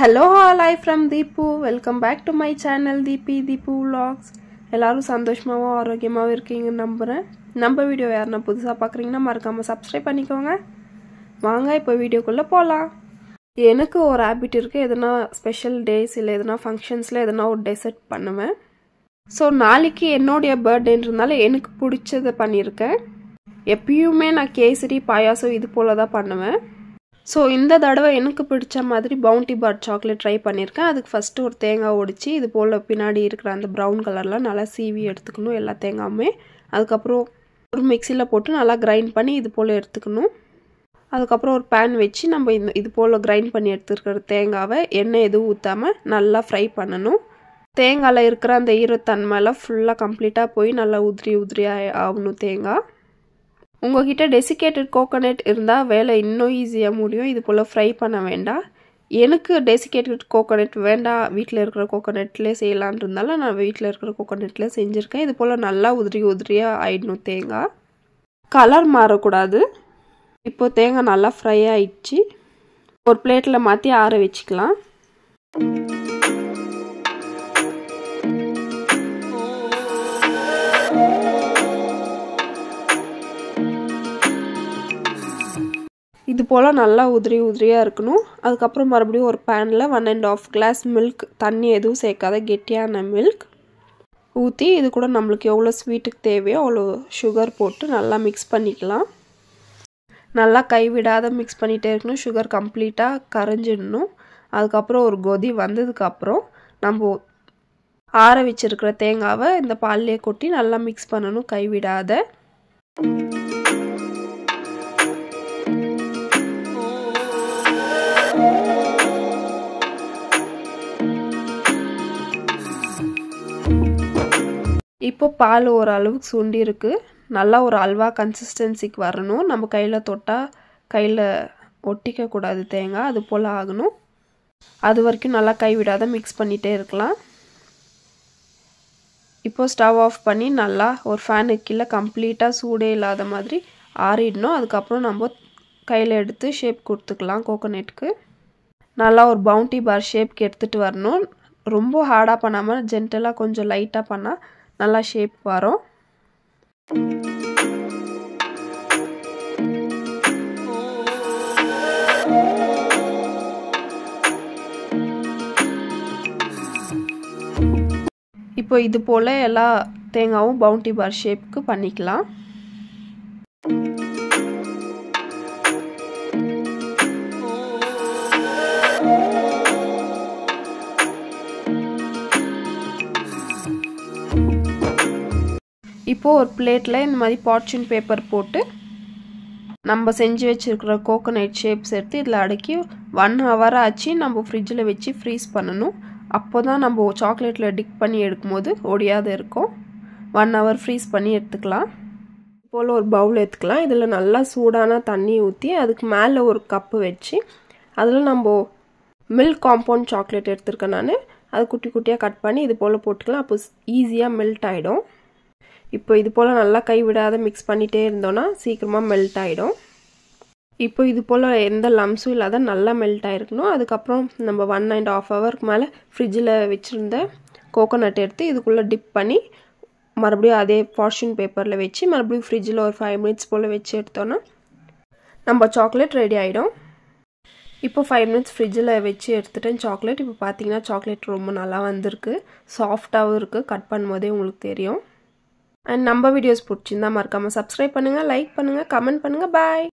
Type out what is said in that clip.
Hello all, I from Deepu. Welcome back to my channel Deepu Vlogs. எல்லாரும் சந்தோஷமாவும் ஆரோக்கியமாவும் இருக்கீங்க நம்புறேன். நம்ம வீடியோ யாரனா புதுசா பார்க்கறீங்கன்னா மறக்காம Subscribe பண்ணிக்கோங்க. வாங்க இப்போ வீடியோக்குள்ள போலாம். எனக்கு ஒரு ஹாபிட் இருக்கு. எதனா ஸ்பெஷல் டேஸ் இல்ல எதனா ஃபங்க்ஷன்ஸ்ல எதனா ஒரு டெசர்ட் பண்ணுவேன். சோ நாளைக்கு என்னோட பர்த்டேன்றதால எனக்கு பிடிச்சத பண்ணிருக்கேன். எப்பயுமே நான் கேசரி பாயாசம் இது போல தான் பண்ணுவேன். So இந்த தடவை எனக்கு பிடிச்ச மாதிரி பவுண்டி பார் சாக்லேட் ட்ரை பண்ணிருக்கேன். அதுக்கு ஃபர்ஸ்ட் ஒரு தேங்காய் ஒடிச்சி இது போல பின்னாடி இருக்கிற அந்த பிரவுன் கலர்ல நல்லா சீவி எடுத்துக்கணும் எல்லா தேங்காயுமே. அதுக்கு அப்புறம் ஒரு மிக்ஸில போட்டு நல்லா கிரைண்ட் பண்ணி இது போல எடுத்துக்கணும். அதுக்கு அப்புறம் ஒரு pan வெச்சு நம்ம இது போல கிரைண்ட் பண்ணி எடுத்துக்கிற தேங்காவை எண்ணெய் எதுவும் ஊத்தாம நல்லா ஃப்ரை பண்ணனும். தேங்காயில இருக்கிற அந்த ஈரத்தன்மை எல்லாம் ஃபுல்லா கம்ப்ளீட்டா போய் நல்லா உதிரியா ஆவணும் தேங்காய். உங்ககிட்ட டெசிகேட்டட் கோகனட் இருந்தா வேலை இன்னும் ஈஸியா முடியும். இது போல ஃப்ரை பண்ண வேண்டாம். எனக்கு டெசிகேட்டட் கோகனட் வேண்டாம். வீட்ல இருக்கிற கோகனட்லயே செய்யலாம்னு இருந்தால நான் வீட்ல இருக்கிற கோகனட்ல செஞ்சிருக்கேன். இது போல நல்லா உதிரியா ஆயிடணும் தேங்காய். கலர் மாற கூடாது. இப்போ தேங்காய் நல்லா ஃப்ரை ஆயிடுச்சு. ஒரு பிளேட்ல மாத்தி ஆற வெச்சுக்கலாம். இது போல நல்லா உதிரியா இருக்கணும். அதுக்கு அப்புறம் மறுபடியும் ஒரு panல 1.5 glass milk தண்ணி எதுவும் சேர்க்காத கெட்டியான milk ஊத்தி இது கூட நமக்கு எவ்வளவு ஸ்வீட்டுக்கு தேவையோ அவ்வளவு sugar போட்டு நல்லா mix பண்ணிக்கலாம். நல்லா கைவிடாத mix பண்ணிட்டே இருக்கணும். sugar கம்ப்ளீட்டா கரைஞ்சிடணும். அதுக்கு அப்புறம் ஒரு கொதி வந்ததுக்கு அப்புறம் நம்ம ஆற வச்சிருக்கிற தேங்காவை இந்த பால்லே கொட்டி நல்லா mix பண்ணனும் கைவிடாத. இப்போ பால் ஒரு அளவுக்கு சுண்டி இருக்கு. நல்லா ஒரு அல்வா கன்சிஸ்டன்சிக்கு வரணும். நம்ம கையில தொட்டா கையில ஒட்டிக்க கூடாது தேங்காய். அது போல ஆகணும். அது வரைக்கும் நல்லா கைவிடாத mix பண்ணிட்டே இருக்கலாம். இப்போ ஸ்டவ் ஆஃப் பண்ணி நல்லா ஒரு ஃபேனுக்கு கீழ கம்ப்ளீட்டா சூடே இல்லாத மாதிரி ஆறிடணும். அதுக்கு அப்புறம் நம்ம கையில எடுத்து ஷேப் கொடுத்துக்கலாம் கோகனட்க்கு. நல்லா ஒரு பவுண்டி பார் ஷேப்க்கு எடுத்துட்டு வரணும். ரொம்ப ஹார்டா பண்ணாம ஜென்டலா கொஞ்சம் லைட்டா பண்ணா நல்லா ஷேப் வரும். இப்போ இது போல எல்லா தேங்காவும் பவுண்டி பார் ஷேப்க்கு பண்ணிக்கலாம். இப்போ ஒரு பிளேட்ல இந்த மாதிரி பார்ச்சூன் பேப்பர் போட்டு நம்ம செஞ்சு வச்சிருக்கிற கோகனட் ஷேப்ஸ் எடுத்து இதல அடக்கி 1 hour ஆச்சு நம்ம ஃப்ரிட்ஜ்ல வெச்சு ஃப்ரீஸ் பண்ணனும். அப்போதான் நம்ம சாக்லேட்ல டிப் பண்ணி எடுக்கும்போது ஒடியாத இருக்கும். 1 hour ஃப்ரீஸ் பண்ணி எடுத்துக்கலாம். போல ஒரு பவுல் எடுத்துக்கலாம். இதல நல்லா சூடான தண்ணி ஊத்தி அதுக்கு மேல ஒரு கப் வெச்சு அதுல நம்ம மில்க் காம்பவுண்ட் சாக்லேட் எடுத்துர்க்கேன் நான். அது குட்டி குட்டியா கட் பண்ணி இது போல போட்டுக்கலாம். அப்போ ஈஸியா மெல்ட் ஆயிடும். இப்போ இது போல நல்லா கைவிடாத mix பண்ணிட்டே இருந்தோம்னா சீக்கிரமா மெல்ட் ஆயிடும். இப்போ இது போல எந்த லம்ஸும் இல்லாத நல்லா மெல்ட் ஆயிருக்கணும். அதுக்கு அப்புறம் நம்ம 1.5 ஹவருக்கு மேல ஃப்ரிட்ஜ்ல வச்சிருந்த கோகனட் எடுத்து இதுக்குள்ள டிப் பண்ணி மறுபடியும் அதே பார்ச்சூன் பேப்பர்ல வெச்சு மறுபடியும் ஃப்ரிட்ஜ்ல ஒரு 5 minutes போல வெச்சு எடுத்தோம்னா நம்ம சாக்லேட் ரெடி ஆயிடும். இப்போ 5 minutes ஃப்ரிட்ஜ்ல வெச்சு எடுத்துட்டேன் சாக்லேட். இப்போ பாத்தீங்கன்னா சாக்லேட் ரொம்ப நல்லா வந்திருக்கு. சாஃப்ட்டாவும் இருக்கு. கட் பண்ணும்போதே உங்களுக்கு தெரியும். And நம்ம வீடியோஸ் பிடிச்சிருந்தா மறக்காம Subscribe பண்ணுங்க, லைக் பண்ணுங்க, கமெண்ட் பண்ணுங்க. பை.